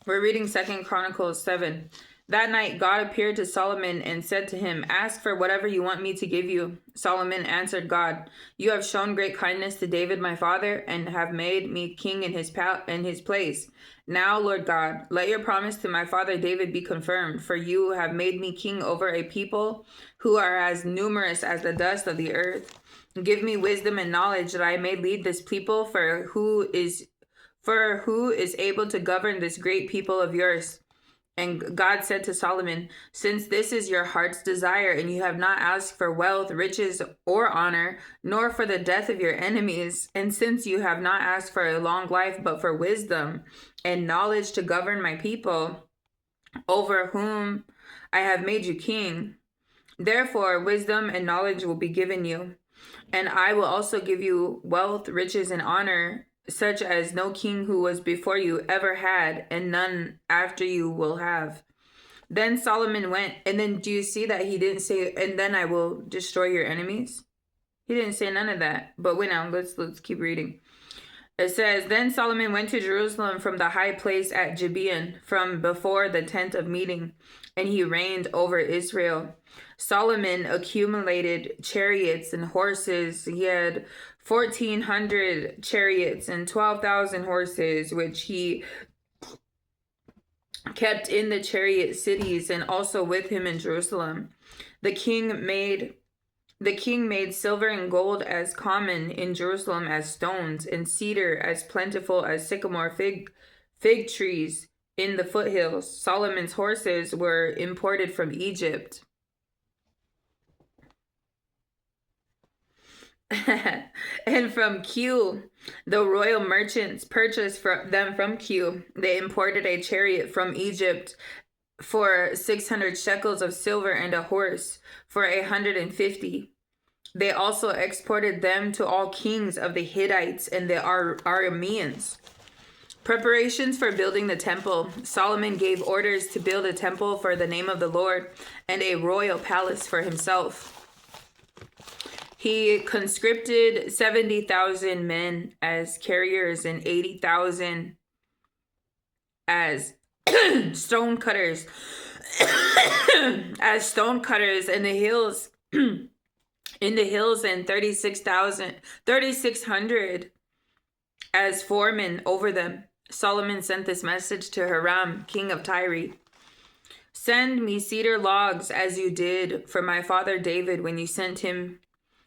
We're reading 2 Chronicles 7. That night God appeared to Solomon and said to him, "Ask for whatever you want me to give you." Solomon answered God, "You have shown great kindness to David my father, and have made me king in his place. Now, Lord God, let your promise to my father David be confirmed, for you have made me king over a people who are as numerous as the dust of the earth. Give me wisdom and knowledge that I may lead this people, for who is able to govern this great people of yours?" And God said to Solomon, "Since this is your heart's desire, and you have not asked for wealth, riches, or honor, nor for the death of your enemies, and since you have not asked for a long life, but for wisdom and knowledge to govern my people, over whom I have made you king, therefore wisdom and knowledge will be given you. And I will also give you wealth, riches, and honor, such as no king who was before you ever had, and none after you will have." Then Solomon went, and then do you see that he didn't say, "And then I will destroy your enemies"? He didn't say none of that. But wait now, let's keep reading. It says, "Then Solomon went to Jerusalem from the high place at Gibeon, from before the tent of meeting, and he reigned over Israel. Solomon accumulated chariots and horses. He had 1,400 chariots and 12,000 horses, which he kept in the chariot cities and also with him in Jerusalem. The king made silver and gold as common in Jerusalem as stones, and cedar as plentiful as sycamore fig trees in the foothills. Solomon's horses were imported from Egypt." And from Q, the royal merchants purchased them from Q. They imported a chariot from Egypt for 600 shekels of silver, and a horse for 150. They also exported them to all kings of the Hittites and the Arameans. Preparations for building the temple. Solomon gave orders to build a temple for the name of the Lord, and a royal palace for himself. He conscripted 70,000 men as carriers and 80,000 as stone cutters in the hills and 3,600 as foremen over them. Solomon sent this message to Hiram, king of Tyre: "Send me cedar logs as you did for my father David when you sent him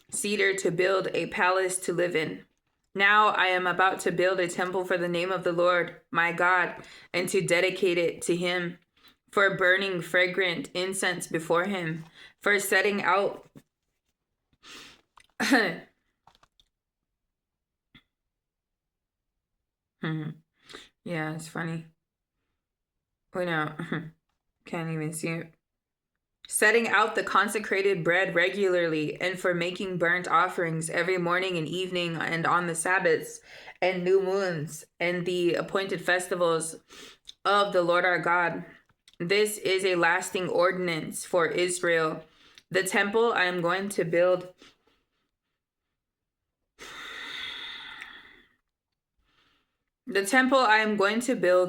cedar to build a palace to live in. Now I am about to build a temple for the name of the Lord my God, and to dedicate it to him, for burning fragrant incense before him, for setting out yeah, it's funny. Wait, no. Can't even see it. Setting out the consecrated bread regularly, and for making burnt offerings every morning and evening, and on the Sabbaths and new moons and the appointed festivals of the Lord our God. This is a lasting ordinance for Israel. The temple I am going to build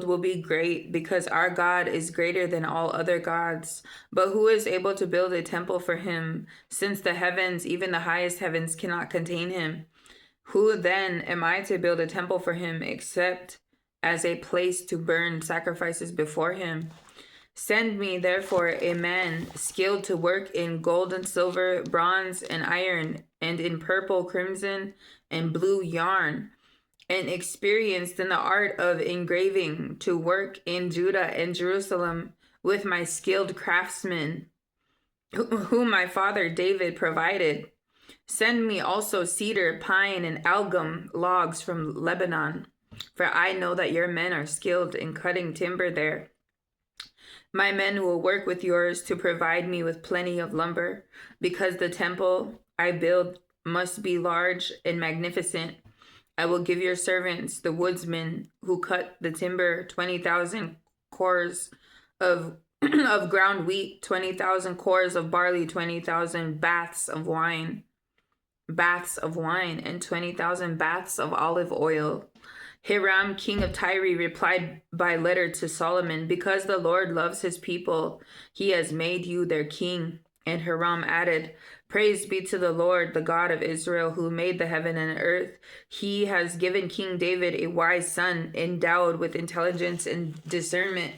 will be great, because our God is greater than all other gods. But who is able to build a temple for him, since the heavens, even the highest heavens, cannot contain him? Who then am I to build a temple for him, except as a place to burn sacrifices before him? Send me, therefore, a man skilled to work in gold and silver, bronze and iron, and in purple, crimson, and blue yarn, and experienced in the art of engraving, to work in Judah and Jerusalem with my skilled craftsmen, whom my father David provided. Send me also cedar, pine, and algum logs from Lebanon, for I know that your men are skilled in cutting timber there. My men will work with yours to provide me with plenty of lumber, because the temple I build must be large and magnificent. I will give your servants, the woodsmen who cut the timber, 20,000 cores of ground wheat, 20,000 cores of barley, 20,000 baths of wine, and 20,000 baths of olive oil. Hiram, king of Tyre, replied by letter to Solomon, because the Lord loves his people, he has made you their king. And Hiram added, Praise be to the Lord, the God of Israel, who made the heaven and earth. He has given King David a wise son, endowed with intelligence and discernment,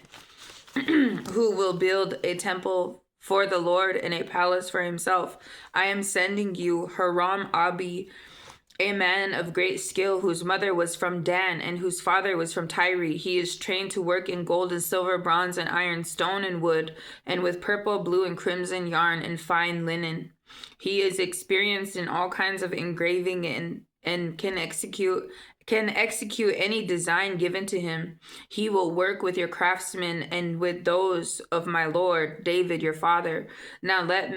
who will build a temple for the Lord and a palace for himself. I am sending you Hiram Abi, a man of great skill, whose mother was from Dan and whose father was from Tyre. He is trained to work in gold and silver, bronze and iron, stone and wood, and with purple, blue, and crimson yarn and fine linen. He is experienced in all kinds of engraving and can execute any design given to him. He will work with your craftsmen and with those of my lord David your father. Now let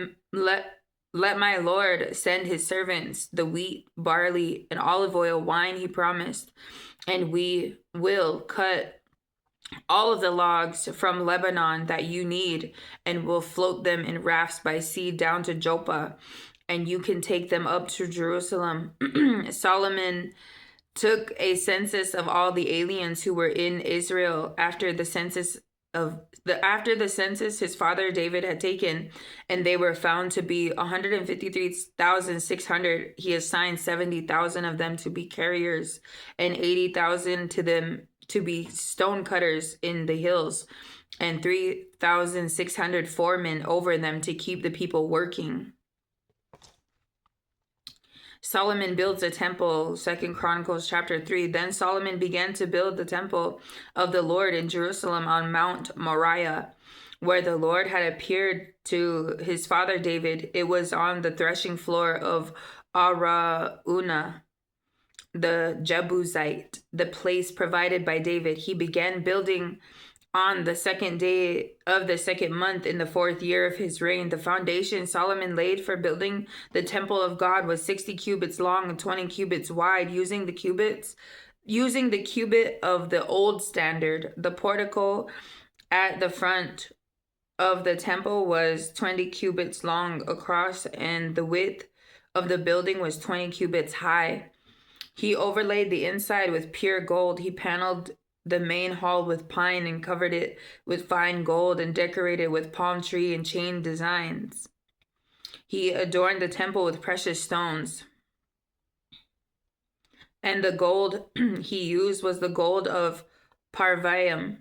my lord send his servants the wheat, barley, and olive oil, wine he promised, and we will cut all of the logs from Lebanon that you need, and will float them in rafts by sea down to Joppa, and you can take them up to Jerusalem. Solomon took a census of all the aliens who were in Israel after the census his father David had taken, and they were found to be 153,600. He assigned 70,000 of them to be carriers, and 80,000 to them to be stone cutters in the hills, and 3,600 foremen over them to keep the people working. Solomon builds a temple, 2 Chronicles chapter 3. Then Solomon began to build the temple of the Lord in Jerusalem on Mount Moriah, where the Lord had appeared to his father David. It was on the threshing floor of Araunah, the Jebusite, the place provided by David. He began building on the 2nd day of the 2nd month in the 4th year of his reign. The foundation Solomon laid for building the temple of God was 60 cubits long and 20 cubits wide, using the cubit of the old standard. The portico at the front of the temple was 20 cubits long across, and the width of the building was 20 cubits high. He overlaid the inside with pure gold. He paneled the main hall with pine and covered it with fine gold and decorated with palm tree and chain designs. He adorned the temple with precious stones. And the gold he used was the gold of Parvaim.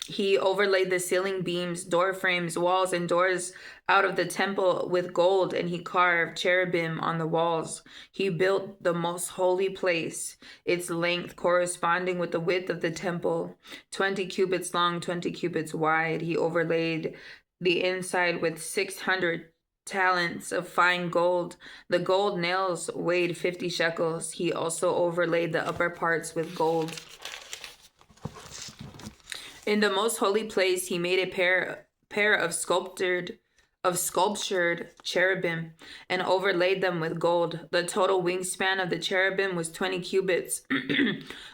He overlaid the ceiling beams, door frames, walls, and doors out of the temple with gold, and he carved cherubim on the walls. He built the most holy place, its length corresponding with the width of the temple, 20 cubits long, 20 cubits wide. He overlaid the inside with 600 talents of fine gold. The gold nails weighed 50 shekels. He also overlaid the upper parts with gold. In the most holy place, he made a pair of sculptured cherubim and overlaid them with gold. The total wingspan of the cherubim was 20 cubits.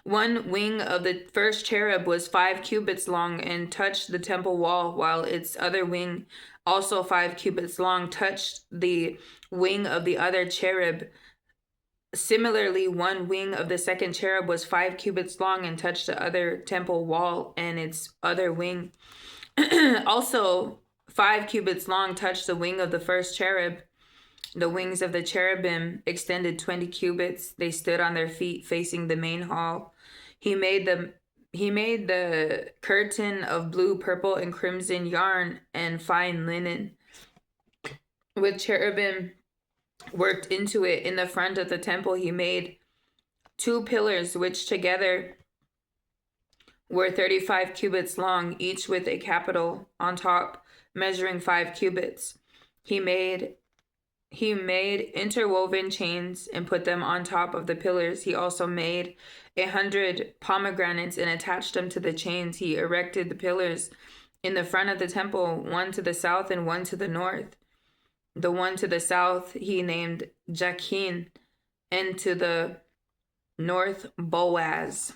One wing of the first cherub was 5 cubits long and touched the temple wall, while its other wing, also 5 cubits long, touched the wing of the other cherub. Similarly, one wing of the second cherub was 5 cubits long and touched the other temple wall and its other wing. Also, 5 cubits long touched the wing of the first cherub. The wings of the cherubim extended 20 cubits. They stood on their feet facing the main hall. He made the curtain of blue, purple, and crimson yarn and fine linen with cherubim worked into it. In the front of the temple, he made 2 pillars, which together were 35 cubits long, each with a capital on top, measuring 5 cubits. He made interwoven chains and put them on top of the pillars. He also made 100 pomegranates and attached them to the chains. He erected the pillars in the front of the temple, one to the south and one to the north. The one to the south he named Jachin, and to the north Boaz.